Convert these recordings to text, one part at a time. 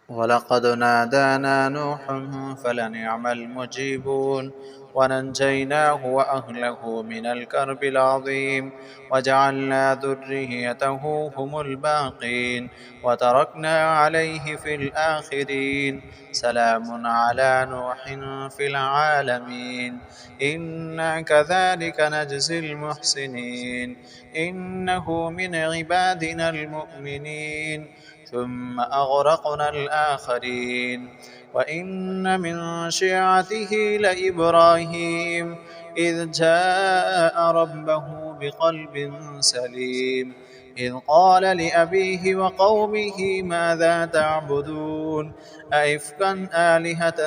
ولقد نادانا نوح فلنعم المجيبون ونجيناه وأهله من الكرب العظيم وجعلنا ذريته هم الباقين وتركنا عليه في الآخرين سلام على نوح في العالمين إنا كذلك نجزي المحسنين إنه من عبادنا المؤمنين ثم أغرقنا الآخرين وإن من شيعته لإبراهيم إذ جاء ربه بقلب سليم إذ قال لأبيه وقومه ماذا تعبدون أئفكا آلهة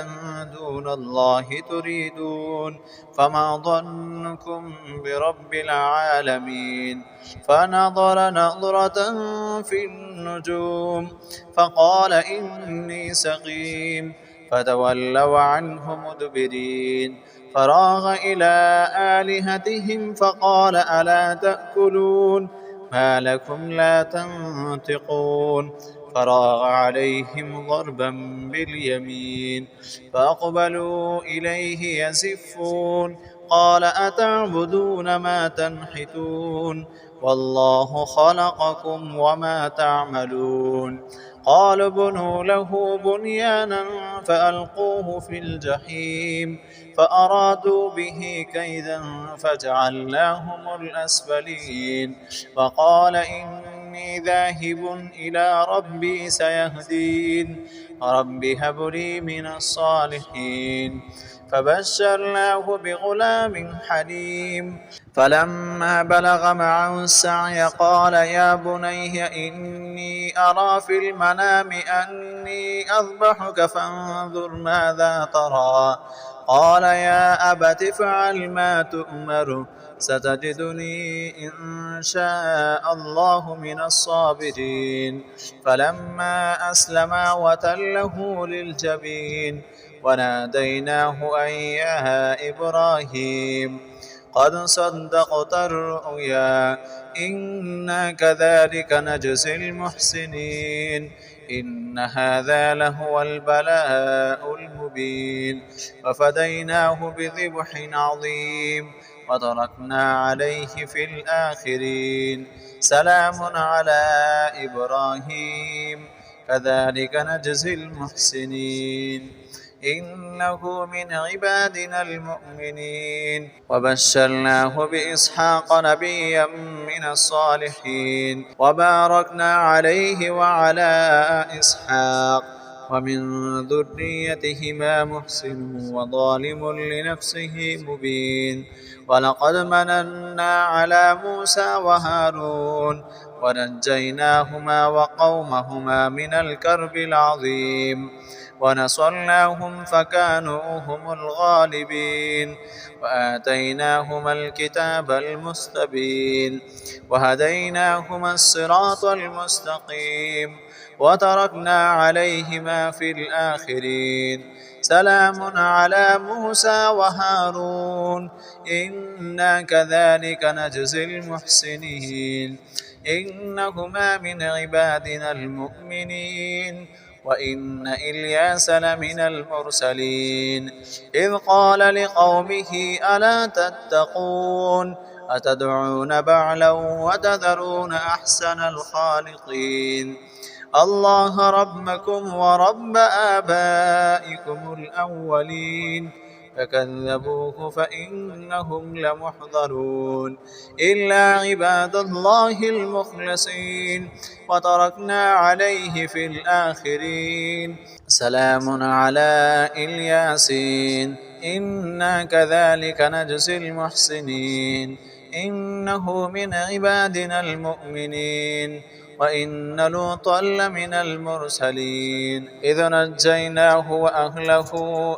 دون الله تريدون فما ظنكم برب العالمين فنظر نظرة في النجوم فقال إني سقيم فتولوا عنه مدبرين فراغ إلى آلهتهم فقال ألا تأكلون ما لكم لا تنطقون فراغ عليهم ضربا باليمين فأقبلوا إليه يزفون قال أتعبدون ما تنحتون والله خلقكم وما تعملون قالوا ابنوا له بنيانا فألقوه في الجحيم فأرادوا به كيدا فجعلناهم الأسفلين وقال إني ذاهب إلى ربي سيهدين رب هب لي من الصالحين فبشرناه بغلام حليم فلما بلغ معه السعي قال يا بني إني أرى في المنام أني أذبحك فانظر ماذا ترى قال يا أبت افعل ما تؤمر ستجدني إن شاء الله من الصابرين فلما أسلما وتله للجبين وناديناه أن يا إبراهيم قد صدقت الرؤيا إنا كذلك نجزي المحسنين إن هذا لهو البلاء المبين وفديناه بذبح عظيم وتركنا عليه في الآخرين سلام على إبراهيم كذلك نجزي المحسنين إنه من عبادنا المؤمنين وبشرناه بإسحاق نبيا من الصالحين وباركنا عليه وعلى إسحاق ومن ذريتهما محسن وظالم لنفسه مبين ولقد مننا على موسى وهارون ونجيناهما وقومهما من الكرب العظيم ونصرناهم فكانوا هم الغالبين وآتيناهما الكتاب المستبين وهديناهما الصراط المستقيم وتركنا عليهما في الآخرين سلام على موسى وهارون إنا كذلك نجزي المحسنين إنهما من عبادنا المؤمنين وإن إلياس لمن المرسلين إذ قال لقومه ألا تتقون أتدعون بعلا وتذرون أحسن الخالقين الله ربكم ورب آبائكم الأولين فكذبوه فإنهم لمحضرون إلا عباد الله المخلصين وتركنا عليه في الآخرين سلام على الياسين إنا كذلك نجزي المحسنين إنه من عبادنا المؤمنين وإن لوطا لمن المرسلين إذ نجيناه وأهله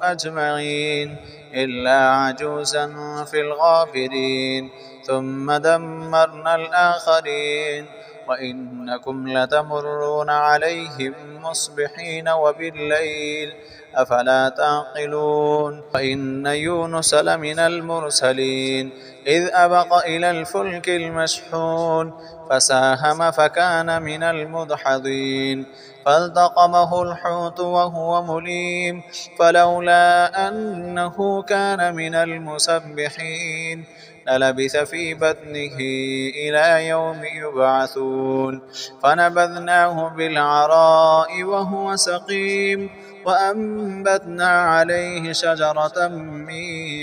أجمعين إلا عجوزا في الغابرين ثم دمرنا الآخرين وإنكم لتمرون عليهم مصبحين وبالليل أفلا تعقلون وإن يونس لمن المرسلين إذ أبق إلى الفلك المشحون فساهم فكان من المدحضين فالتقمه الحوت وهو مليم فلولا أنه كان من المسبحين للبث في بطنه إلى يوم يبعثون فنبذناه بالعراء وهو سقيم وأنبتنا عليه شجرة من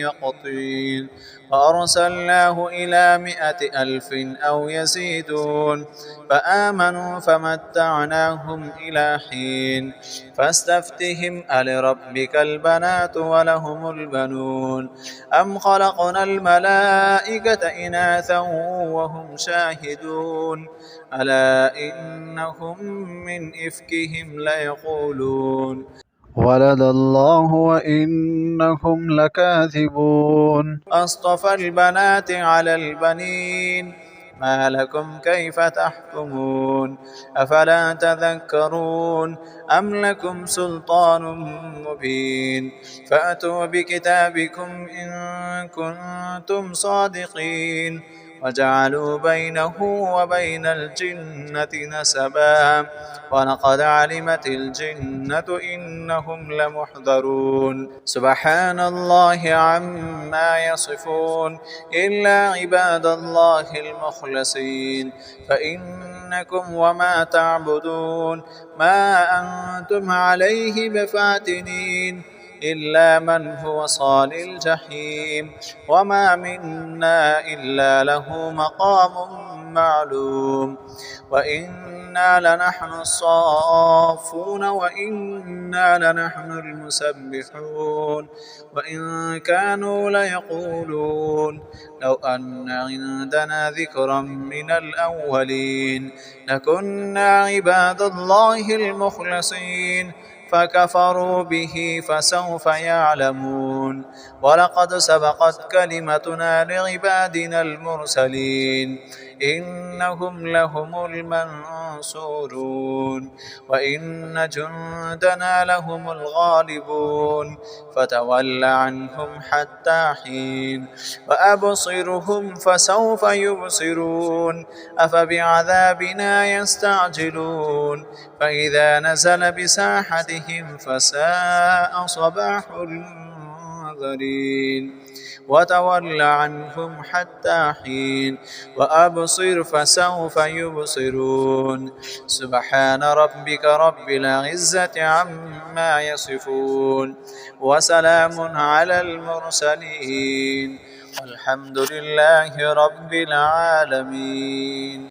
يقطين وأرسلناه إلى 100,000 أو يزيدون فآمنوا فمتعناهم إلى حين فاستفتهم ألربك البنات ولهم البنون أم خلقنا الملائكة إناثا وهم شاهدون ألا إنهم من إفكهم ليقولون ولد الله وإنهم لكاذبون أصطفى البنات على البنين ما لكم كيف تحكمون أفلا تذكرون أم لكم سلطان مبين فأتوا بكتابكم إن كنتم صادقين وجعلوا بينه وبين الجنة نسبا ولقد علمت الجنة إنهم لمحضرون سبحان الله عما يصفون إلا عباد الله المخلصين فإنكم وما تعبدون ما أنتم عليه بفاتنين إلا من هو صال الجحيم وما منا إلا له مقام معلوم وإنا لنحن الصافون وإنا لنحن المسبحون وإن كانوا ليقولون لو أن عندنا ذكرا من الأولين لكنا عباد الله المخلصين فكفروا به فسوف يعلمون ولقد سبقت كلمتنا لعبادنا المرسلين إنهم لهم المنصورون وإن جندنا لهم الغالبون فتول عنهم حتى حين وأبصرهم فسوف يبصرون أفبعذابنا يستعجلون فإذا نزل بساحتهم فساء صباح المنذرين وتول عنهم حتى حين وأبصر فسوف يبصرون سبحان ربك رب العزة عما يصفون وسلام على المرسلين والحمد لله رب العالمين.